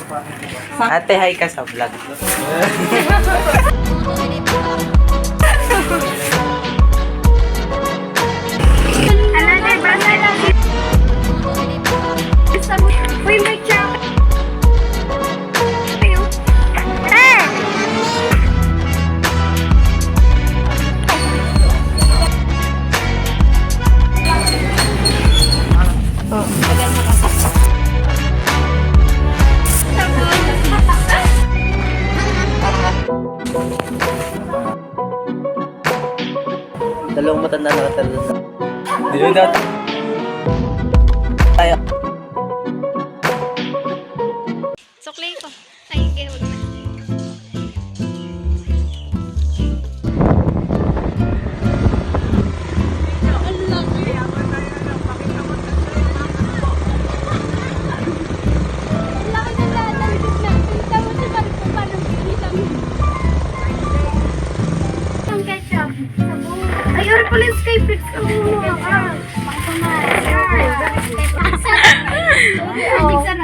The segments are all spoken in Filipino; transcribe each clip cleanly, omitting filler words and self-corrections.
Ate, hi ka sa vlog. Uy, may jacket. Dalawang matanda na talaga. Dito dati. Tayo. Suklay ko. Ay, kaya wala na. Ayun pala yung Skyflix.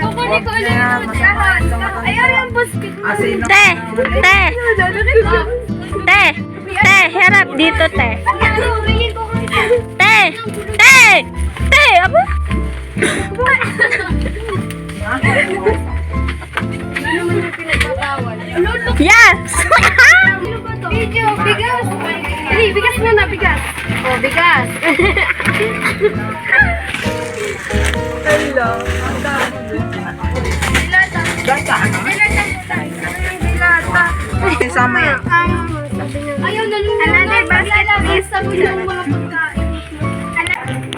Kukunin ko ulit yung masahan. Ayun yung basketball. Te, harap dito, te. Te, apa? Yes! Video, bigas. Ay, bigas na, bigas. Oh, bigas. Hello. Ang dami. Dilata. Gata, ano? Dilata. Isama yan. Ayaw na nung another basket is sabon ng mga pagkain.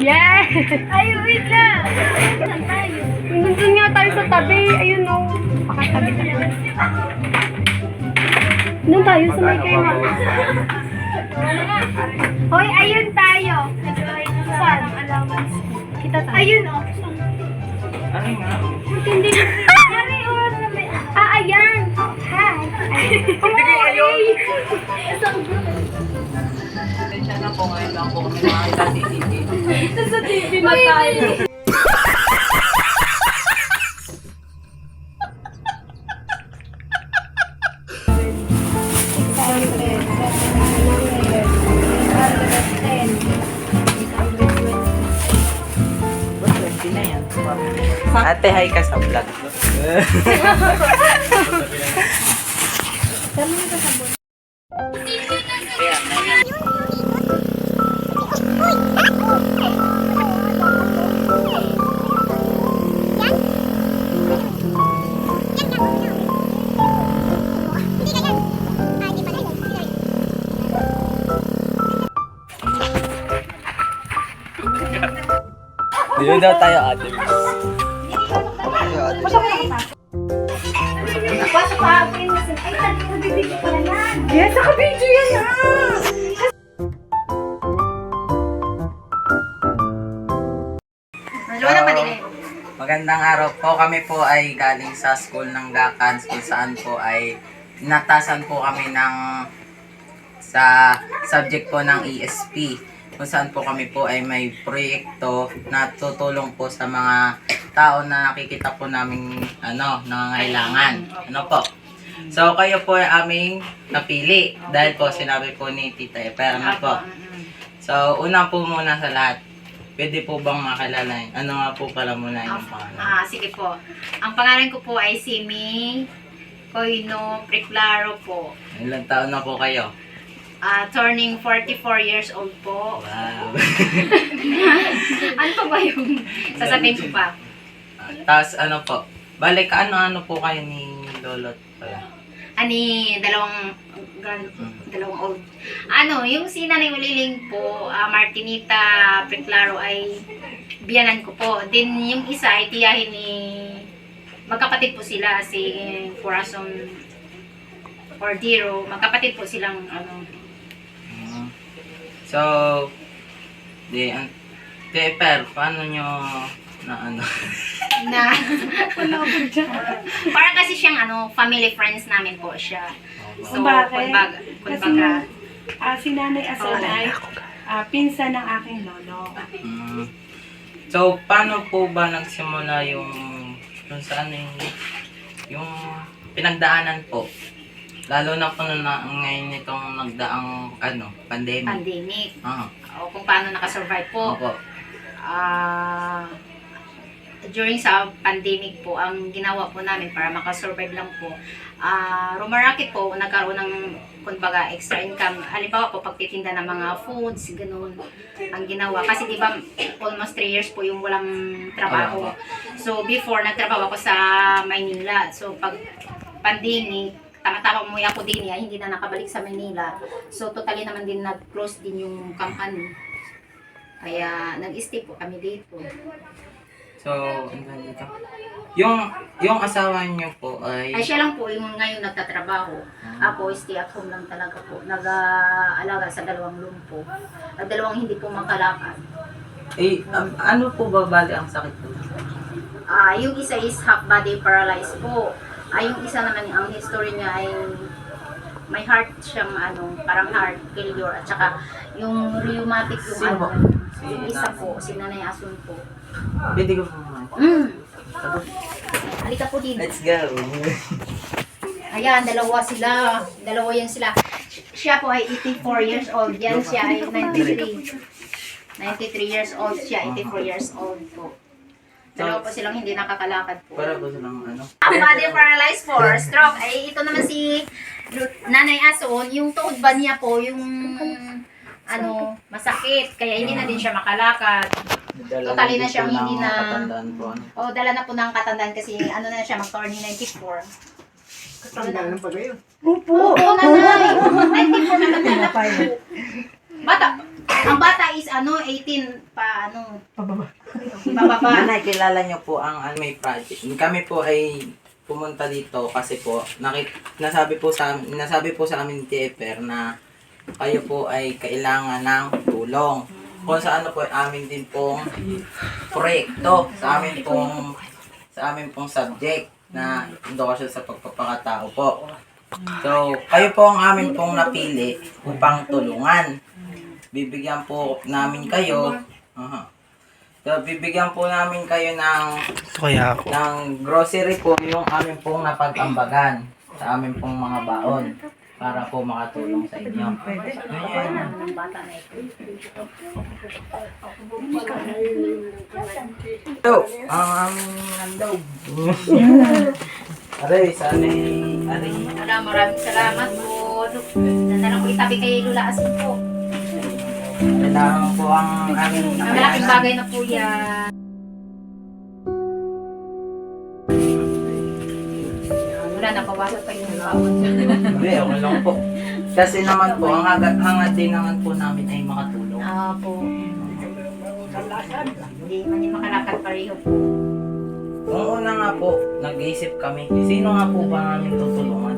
Yeah! Ay, wait lang. Nandun nga tayo sa tabi. Ayun no. Pakatabi tayo. Nandun tayo sa may kayo. Hoy, ayun tayo. Saan? Kita tayo. Ayun o. Ano nga? Hindi. Ayan. Hi. Hindi ko ayun. Isang Pasensya na po ngayon lang po kami nakakita si Titi. sa TV na tayo. Hindi na yan. Ate, hi ka sa vlog. Dito daw tayo, ate. Pasok ka. Ay, nabibigyan ko na yan. Yes, naka-video yan na! Magandang araw po. Kami po ay galing sa school ng Gacans kung saan po ay natasan po kami sa subject po ng ESP. Kung saan po kami po ay may proyekto na tutulong po sa mga tao na nakikita po namin nangangailangan. Ano po? So kayo po ay aming napili dahil po sinabi po ni Tita Eper na po. So una po muna sa lahat, pwede po bang makilala? Ano nga po pala muna yung pangalan? Sige po. Ang pangalan ko po ay Simi Coino Preclaro po. Ilang taon na po kayo? Turning 44 years old po. Wow. Ano pa ba yung sasabihin ko pa? Tapos ano po? Balik ano po kayo ni Lolot pala? Dalawang old. Yung si Nanay Uliling po, Martinita Preclaro ay biyanan ko po. Then yung isa ay tiyahin ni magkapatid po sila si Corazon Cordero. Magkapatid po silang So, Teper, paano nyo na parang kasi siyang family friends namin po siya. So, Bakit? kumbaga, Si Nanay Asel ay pinsan ng aking lolo. So, paano po ba nagsimula yung kung saan yung yung pinagdaanan po. Lalo na po na ngayon itong nagdaang pandemic. Pandemic. Ah, O kung paano nakasurvive po. opo. During sa pandemic po, ang ginawa po namin para makasurvive lang po, rumaraki po, nagkaroon ng kumbaga extra income. Halimbawa po, pagtitinda ng mga foods, ganun ang ginawa. Kasi di ba almost 3 years po yung walang trabaho. So before, nagtrabaho ako sa Maynila. So pag pandemic, tama-tama umuwi ako din hindi na nakabalik sa Manila. So totally naman din nag-close din yung company. Kaya nag-stay po kami dito. So, ano dito? Yung asawa niyo po ay... Ay siya lang po yung ngayon nagtatrabaho. Ako stay at home lang talaga po. Nag-aalaga sa 2 lumpo. At 2 hindi po makalakad. ano po ba bali ang sakit po? Yung isa is half body paralyzed po. Yung isa naman ang history niya ay may heart siyang parang heart failure at saka yung rheumatic yung Sino po? yung isa po, si Nanay Asun po. Pwede ko po naman. Halika po din. Let's go! Ayan, 2 sila. 2 yan sila. Siya po ay 84 years old. Yan siya ay 93. 93 years old siya, 84 years old po. 2 po silang hindi nakakalakad po. Para po silang Ang body paralyzed for stroke. Ay, ito naman si Nanay Asun. Yung tuhod ba niya po, yung masakit. Kaya hindi na din siya makalakad. Totally na siyang hindi na... dala na po ng katandaan kasi na siya, mag-turning 94. Katandaan pa kayo? Oo, nanay. 94 na matanda po. Bata. Ang bata is 18 pa Pababa. bababa. Nanay, kilala niyo po ang may project. Kami po ay pumunta dito kasi po nasabi po sa amin ni Tieper na kayo po ay kailangan ng tulong. Kung sa po amin din pong proyekto sa amin pong subject na edukasyon sa pagpapakatao po. So, kayo po ang amin pong napili upang tulungan. Bibigyan po namin kayo. So, bibigyan po namin kayo ng grocery po yung amin pong napag-ambagan sa amin pong mga baon para po makatulong sa inyo. Ito, ang aming nandaw. Aray, Maraming salamat po. Na lang po itabi kay Lula Asin po. kailangan po ang aming Ang malaking bagay na po yan. Wala, napawasok pa yung baon. Hindi, okay lang po. Kasi naman po, ang hangad din naman po namin ay makatulong. Po. Hindi man yung makalakad pareho po. Noong una nga po, nag-iisip kami, sino nga po ba namin tutulungan?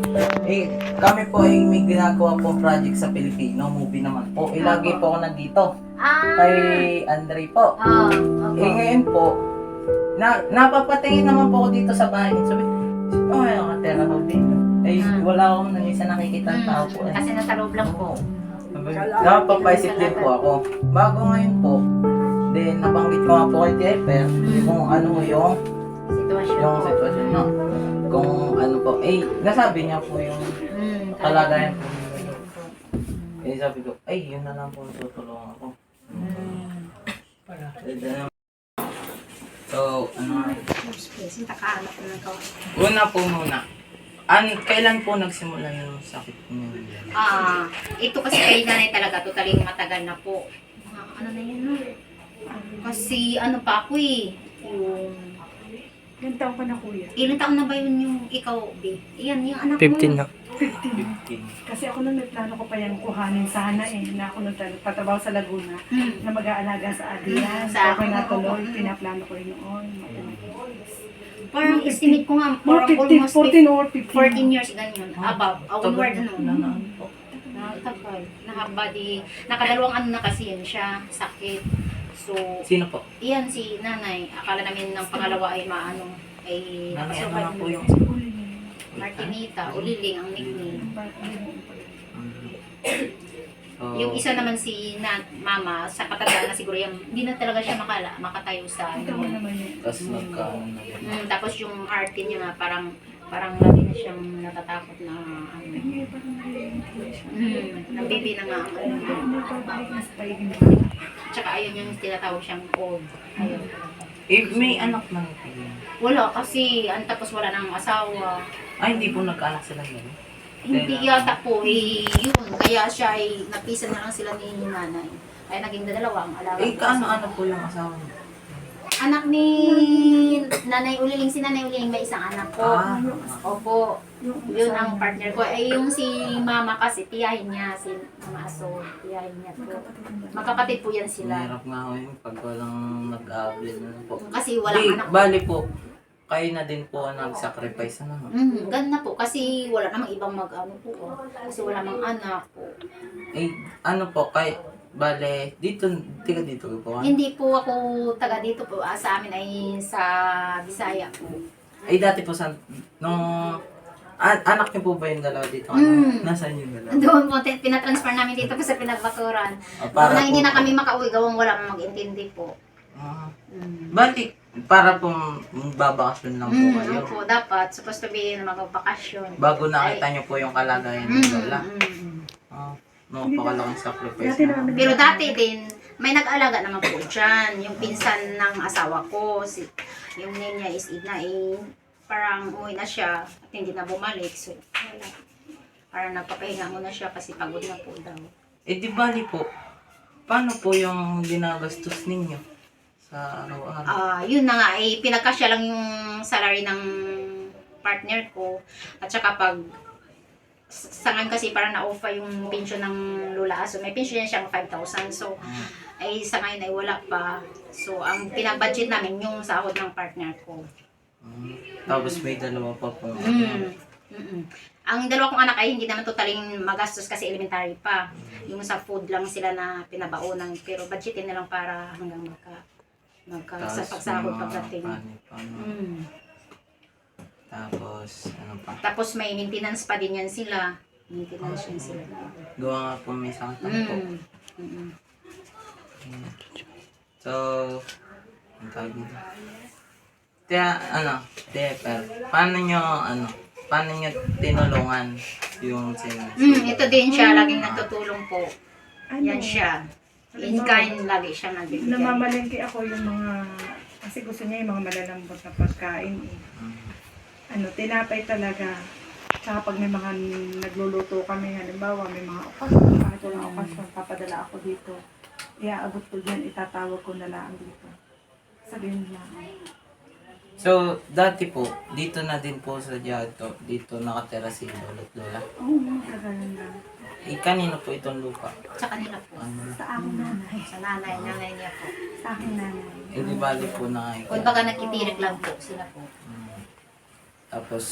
Kami po ay may ginagawa po project sa Pilipino, movie naman po. Lagi po ako nandito. Kay Andre po. Okay. Ngayon po, napapatingin naman po ako dito sa bahay. Sabi, ay, nakatera ko dito. Wala akong isa nakikita ng tao po. Kasi nasa loob lang po. Napapaisip din po ako. Bago ngayon po, then nabanggit ko nga po kay Tieper kung ano yung sitwasyon na. Kung ano po, nasabi niya po yung kalagayan po. Sabi ko, yun na lang po tutulungan ako. So, una po muna. Kailan po nagsimula yung sakit niyo? Ito kasi kay nanay talaga, totaling matagal na po. Ano na yun, no? Kasi pa ako yung... Ilang taon ka na, kuya? Ilang taon na ba yun yung ikaw, babe? Yan, yung anak 15 mo. na. 15. Kasi ako nung nagplano ko pa yan kuhanin sana na ako nagtatrabaho sa Laguna na mag-aalaga sa Adian. So ako natuloy, pinaplano ko yun noon. Parang estimate ko nga, parang 14 almost 14 or 15. 14 years, ganyan. Above, onward, Nakakapal. Nakadalawang na kasi yan siya, sakit. So, Sino po? iyan si nanay. Akala namin ng pangalawa ay Nanay, ano na po yung... Martinita, Uliling ang nickname. So, Yung isa naman si mama, sa katandaan na siguro yung, hindi na talaga siya makatayo sa Ito mo naman yun. Tapos nagkaano na yun. Tapos yung arte niya nga parang Parang lagi na siyang natatakot na ano. Nabibi na nga ako. Tsaka ayun yung tinatawag siyang old. Ayun. May anak man po yun. Wala kasi, tapos wala nang asawa. Ay, hindi po nagkaanak sila yun. Hindi yata po, yun. Kaya siya ay napisan na lang sila ni nanay. Kaya naging dalawa ang alaga. Kaano-ano po yung asawa niya? Anak ni Nanay Uliling, si Nanay Uliling may isang anak po. Opo, yun ang partner ko. Yung si Mama kasi, tiyahin niya, si Mama Aso, tiyahin niya po. Magkapatid po yan sila. Mahirap nga ho yun pag walang nag-aabil na po. Kasi walang anak. Bali po, kayo na din po ang nag-sacrifice na Ganda po, kasi wala namang ibang mag-ano po. Kasi wala namang anak po. Ano po, bale, dito po. Hindi po ako taga dito po. Sa amin ay sa Bisaya po. Dati po anak niyo po ba yung dalawa dito? Nasaan yung dalawa? Doon po, pinatransfer namin dito po sa pinagbakuran. Para Hindi po- na kami makauwi, gawang wala mag-intindi po. Bali, para pong babakasyon lang po kayo. Opo, dapat. Supposed to be na mag-bakasyon. Bago nakita niyo po yung kalagayan ng lola. Napakalaking sacrifice. Pero dati din, may nag-alaga naman po dyan. Yung pinsan ng asawa ko, yung name niya is Idna, parang uwi na siya at hindi na bumalik. So, wala. Parang nagpapahinga muna siya kasi pagod na po daw. Di bali po, paano po yung ginagastos ninyo sa araw-araw? Yun na nga, pinagkasya lang yung salary ng partner ko. At saka pag sa ngayon kasi parang na-offer yung pension ng Lola Aso. May pension yan siyang 5,000. So, sa ngayon ay wala pa. So, ang pinag-budget namin yung sahod ng partner ko. Tapos may dalawa pa po. Ang dalawa kong anak ay hindi naman totaling magastos kasi elementary pa. Yung sa food lang sila na pinabaunan. Pero budgetin na lang para hanggang sa pagsahod pagdating. Tapos, ano pa? Tapos may maintenance pa din yan sila. Maintenance yan sila. Gawa nga po may sakit po. So, ang tawag dito. Paano nyo tinulungan yung Ito din siya, laging nagtutulong po. Yan siya. In kind, lagi siya nagbibigay. Namamalengke ako yung mga, kasi gusto niya yung mga malalambot na pagkain eh. Tinapay talaga. Tsaka pag may mga nagluluto kami, halimbawa may mga okasyon, kahit walang okasyon, papadala ako dito. Iaabot ko dyan, itatawag ko na lang dito. Sabihin lang. So, dati po, dito na din po sa Diato, dito nakatira si Lolo't Lola. Oo, kagalan lang. Kanino po itong lupa? Sa kanila po. Sa aking nanay. Sa nanay niya po. Sa aking nanay. Hindi bali po na Kung baka nakitirik lang po sila po. Tapos,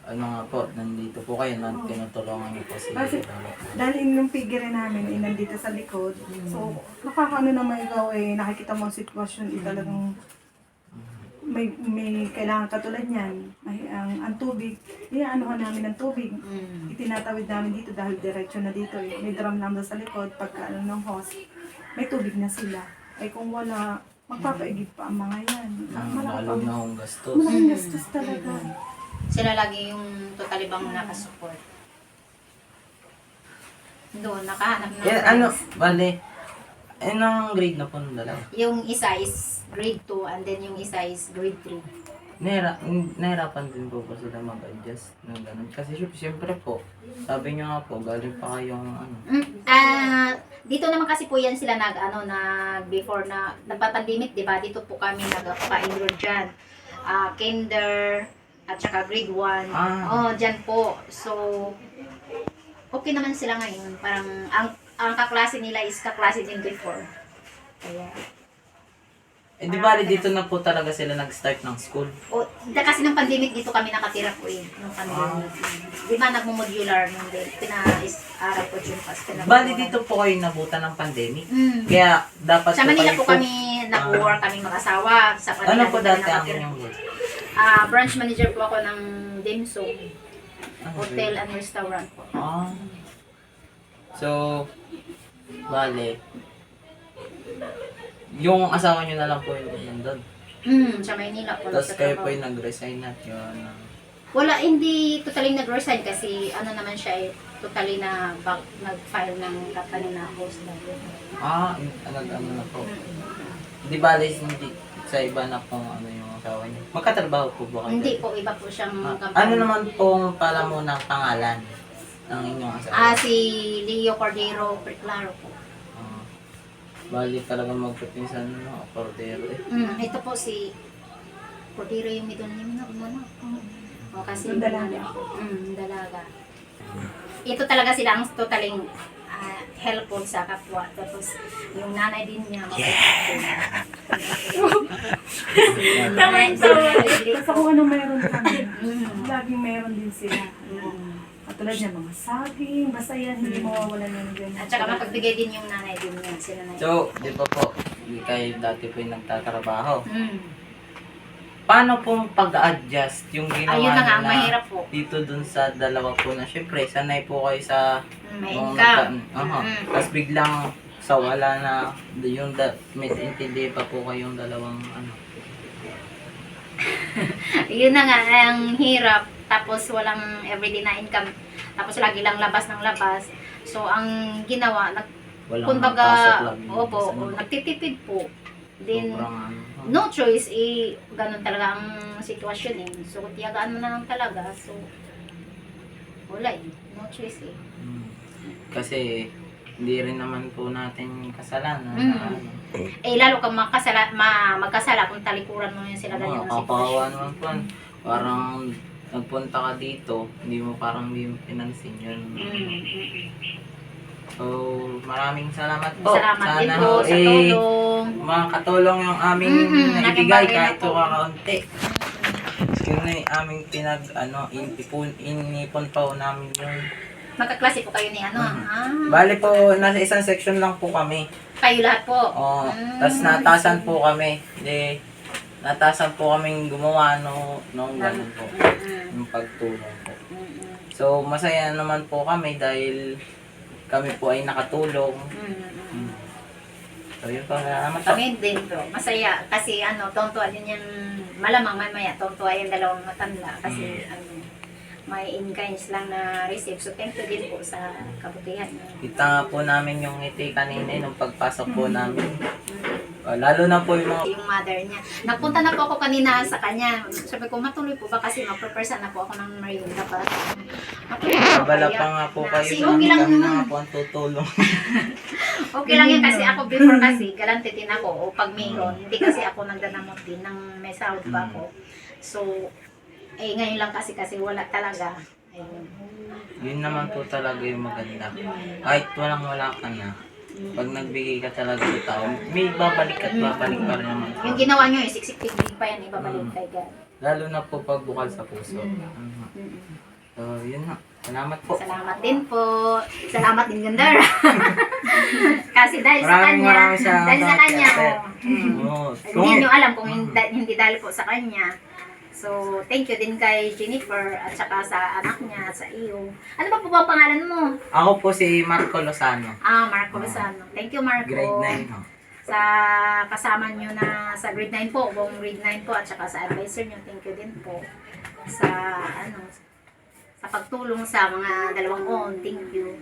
nga po, nandito po kayo, tinutulungan niyo po si Kasi, Lolo. dahil yung figure namin ay nandito sa likod, so nakakaano naman ikaw nakikita mo ang sitwasyon, talagang may kailangan katulad niyan. Ang tubig, anuhan namin ng tubig. Itinatawid namin dito dahil diretso na dito. May drum lang doon sa likod, pagka ng hose, may tubig na sila. Ay kung wala, magpapaigib pa ang mga yan. Lalo na akong gastos. Malaking gastos talaga. Sila lagi yung totally bang nakasupport. Doon, nakahanap na. Bali, anong grade na po ng dalawa? Yung isa is grade 2 and then yung isa is grade 3. Nahirapan din po ba sila mag-adjust ng ganun? Kasi siyempre po, sabi niyo nga po, galing pa kayong Dito naman kasi po yan sila before na nagpa-pandemic, di ba? Dito po kami nagpa-enroll dyan. Kinder, at saka grade 1. Dyan po. So, okay naman sila ngayon. Parang, ang kaklase nila is kaklase din before. Kaya, di ba dito na po talaga sila nag-start ng school? kasi ng pandemic dito kami nakatira po nung pandemic. Di ba nagmo-modular nung aral ko dyan pas. Bali dito po kayo nabutan ng pandemic? Kaya dapat sa Manila po kami nag-work kami mag-asawa. Sa ano po dati ang inyong work? Branch manager po ako ng Demso. Hotel and restaurant po. So, bale, yung asawa nyo na lang po yung nandun. Sa Maynila po. Tapos kayo po yung nag-resign at yun. Wala, hindi totally nag-resign kasi ano naman siya totally na nag-file ng company na host na yun. Ano na po. Di ba, hindi sa iba na po ano yung asawa niyo? Magkatrabaho po ba kayo? Hindi po, iba po siyang company. Ano naman pong pala mo ng pangalan ng inyong asawa? Si Leo Cordero Preclaro po. Bali talaga magpipinsan no, Cordero eh. Ito po si Cordero yung middle name na umano. Kasi Yung dalaga. Dalaga. Ito talaga sila ang totaling helpful sa kapwa. Tapos yung nanay din niya. Basta kung ano meron kami, laging meron din sila. Katulad niya, mga saging, basta yan, hindi mawawala ng ganyan. At saka makagbigay din yung nanay din niya. Sila na So, di ba po, kayo dati po yung nagtatrabaho. Paano pong pag-adjust yung ginawa Ayun na nga, ang nila mahirap po. dito dun sa dalawa po na syempre sanay po kayo sa May mga income. Tapos biglang sa wala na yung may intindi pa po kayong dalawang ano. Yun na nga, ang hirap. Tapos walang everyday na income. Tapos lagi lang labas ng labas. So, ang ginawa, Walang kumbaga, pasok lagi. nagtitipid po. Then, Sobrang no choice, ganun talaga ang sitwasyon eh. So, tiyagaan mo na lang talaga. So, wala eh. No choice eh. Kasi hindi rin naman po natin kasalanan. Mm. Lalo kang magkasala kung talikuran mo yun sila ganyan ang Kapawa sitwasyon. naman po. Parang nagpunta ka dito, hindi mo pinansin yun. So, maraming salamat po. Salamat din Sana po ho, sa tulong. makakatulong yung aming Naging naibigay bagay na kahit po. ito kakaunti. Yun na yung aming inipon pa ho namin yun. Magkaklase po kayo ni ano? Bali po, nasa isang section lang po kami. Kayo lahat po. Tapos natasan po kami. Natasan po kaming gumawa nung ganun po. Yung pagtulong po. So, masaya naman po kami dahil kami po ay nakatulong. So, yun po. Salamat po. Kami din po. Masaya kasi tontuwa din yung malamang mamaya tontuwa yung dalawang matanda kasi may in-kinds lang na receive. So, thank you din po sa kabutihan niyo. Kita nga po namin yung ngiti kanina nung pagpasok po namin. Lalo na po yung mga... Yung mother niya. Nagpunta na po ako kanina sa kanya. Sabi ko, matuloy po ba kasi mag-prepare na po ako ng merienda para matuloy po. Abala pa nga po kayo Kasi sa okay amin. lang Kami yun. na nga po ang tutulong. Okay lang yan kasi ako before kasi galante din ako o pag mayroon. Hindi kasi ako nagdanamot din ng may sahod pa ako. So, ngayon lang kasi wala talaga. Ayun. Yun naman po talaga yung maganda. Kahit wala ka na. Pag nagbigay ka talaga sa tao, may babalik at babalik pa rin naman. Yung ginawa nyo, siksik pa yan, ibabalik kay God. Lalo na po pag bukal sa puso. So, yun na. Salamat po. Salamat din po. Salamat din, Gandara. Kasi dahil sa kanya, Maraming salamat. dahil sa kanya, Kung hindi nyo alam kung hindi dahil po sa kanya. So, thank you din kay Jennifer at saka sa anak niya at sa iyo. Ano ba po ba ang pangalan mo? ako po si Marco Lozano. Marco Lozano. Thank you, Marco. Grade 9. Ho. Sa kasama nyo na sa grade 9 po, buong grade 9 po at saka sa advisor nyo. Thank you din po sa sa pagtulong sa mga dalawang on. Thank you.